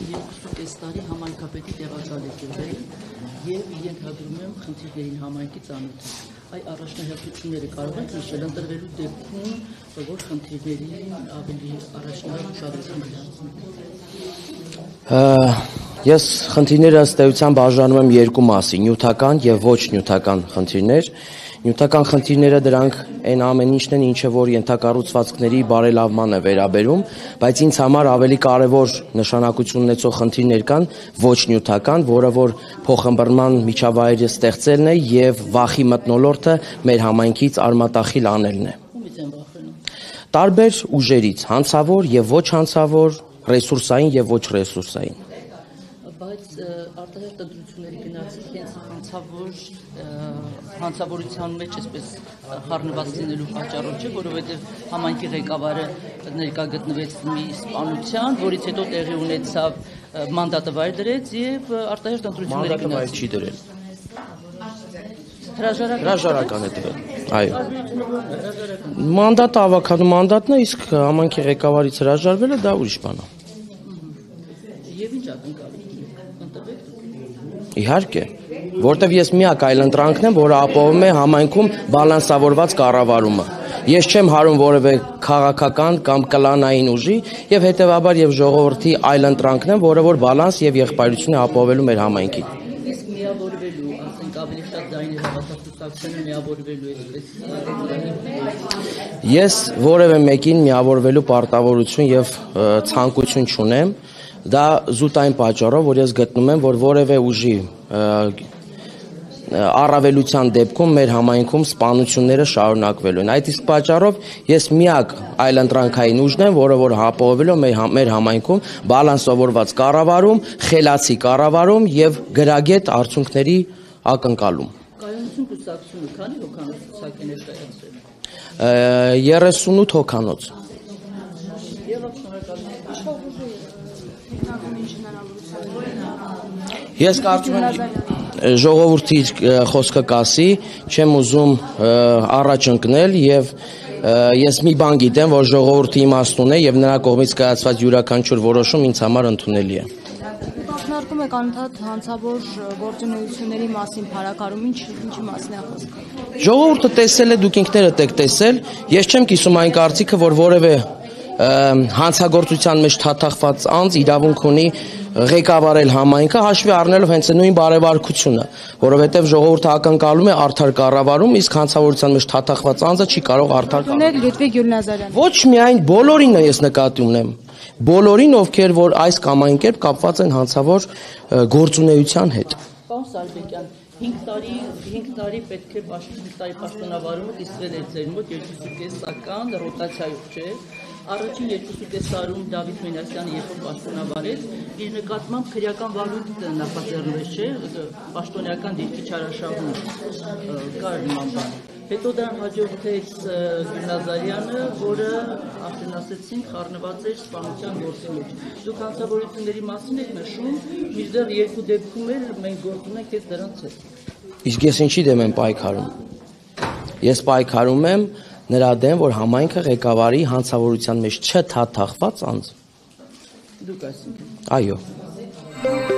2.5 տարի համայնքապետի տեղակալ եք եղել եւ ենթադրում եմ խնդիրներին համայնքի ծանոթ եք։ Այ առաջնահերթությունները կարող եք նշել ընտրվելու դեպքում, որ խնդիրներին ավելի առաջնահերթ ուշադրություն դարձնեք։ Ես խնդիրները ըստ էության բաժանում եմ երկու մասի՝ նյութական եւ ոչ նյութական խնդիրներ։ Նյութական խնդիրները դրանք այն ամեն ինչն են, ինչը որ ենթակառուցվածքների բարելավման է վերաբերում, բայց ինձ համար ավելի կարևոր նշանակություն ունեցող խնդիրներ կան ոչ նյութական, որը որ փոխըմբռնման միջավայրը ստեղծելն է եւ վախի մթնոլորտը մեր համայնքից արմատախիլ անելն է։ Տարբեր ուժերից, հանցավոր եւ ոչ հանցավոր, ռեսուրսային եւ ոչ ռեսուրսային։ Բայց արտահերտ ընտրությունների գնացից հենց հանցավորության մեջ այսպես խառնված լինելու պատճառով չէ, որովհետև համայնքի ղեկավարը ներկա գտնվեց մի սպանության, որից հետո տեղի ունեցավ մանդատը վայր դրեց եւ արտահերտ ընտրությունների գնացից։ Մանդատը վայր չի դրել։ Հրաժարական է դրել։ Այո։ Մանդատը ավականու մանդատն է, իսկ համայնքի ղեկավարից հրաժարվելը դա ուրիշ բան է։ Եվ ինչ ակնկալում Իհարկե, որտեվ ես միակ այլ ընտրանքն եմ, որը ապահովում է համայնքում բալանսավորված կառավարումը։ Ես չեմ հարում որևէ քաղաքական կամ կլանային ուժի եւ հետեւաբար եւ ժողովրդի այլ ընտրանքն եմ, որը որ բալանս եւ եղբայրություն է ապահովելու մեր համայնքին։ Իսկ միավորվելու, ասենք ավելի շատ ձայներ հավատացուցակցանը միավորվելու այսպես։ Ես որևէ մեկին միավորվելու պարտավորություն եւ ցանկություն չունեմ։ Դա զուտ այն պատճառով, որ ես գտնում եմ, որ որևէ ուժի առավելության դեպքում մեր համայնքում սպանությունները շարունակվելու են։ Այդ իսկ պատճառով ես միակ այլընտրանքային ուժն եմ, որը որ ապահովելու մեր համայնքում բալանսավորված կառավարում, խելացի կառավարում եւ գրագետ արդյունքների ակնկալում։ Կայունություն կուսակցությունը քանի հոգանոց ցուցակ է ներկայացրել։ 38 հոգանոց։ Ես կարծում եմ ժողովրդի խոսքը կասի, չեմ ուզում առաջ ընկնել եւ ես մի բան գիտեմ, որ ժողովրդի իմաստուն է եւ նրա կողմից կայացված յուրաքանչյուր որոշում ինձ համար ընդունելի է։ Պաշտոնարկում եք անընդհատ հանցավոր գործունեությունների մասին փառակարում, ինչի մասին է խոսքը։ Ժողովուրդը տեսել է, դուք ինքներդ եք տեսել, ես չեմ կիսում այն կարծիքը, որ որևէ հանցագործության մեջ թաթախված անձ իրավունք ունի ղեկավարել համայնքը, հաշվի առնելով հենց նույն բարեվարկությունը, որովհետև ժողովուրդը ակնկալում է արդար կառավարում, իսկ հանցավորության մեջ թաթախված անձը չի կարող արդար կառավարել։ Լյուդվիգ Գյուլնազարյան։ Ոչ միայն բոլորին ես նկատի ունեմ, բոլորին, ովքեր որ այս կամ այն կերպ կապված են հանցավոր գործունեության հետ։ Պարոն Սարբեկյան, 5 տարի պետք է պաշտոնավարումը կիսվել է ձեր մոտ 2.5-ական ռոտացիայով, չէ՞։ Առաջին 2.5 տարում Դավիթ Մենասյանը երբ պաշտոնավարեց, իր նկատմամբ քրեական վարույթ նախաձեռնվեց, չէ՞, պաշտոնական դիրքի չարաշահում կար նման բան։ Հետո դրան հաջորդեց Գյուլնազարյանը, որը արդեն ասեցին խառնված էր սպանության գործի մեջ։ Դուք հանցավորությունների մասին եք նշում, մինչդեռ երկու դեպքում էլ մենք գործ ունենք այս դրանց հետ։ Իսկ ես ինչի դեմ եմ պայքարում։ Ես պայքարում եմ նրա դեմ, որ համայնքը ղեկավարի հանցավորության մեջ չթաթախված անձ։ Դուք այսինքն։ Այո։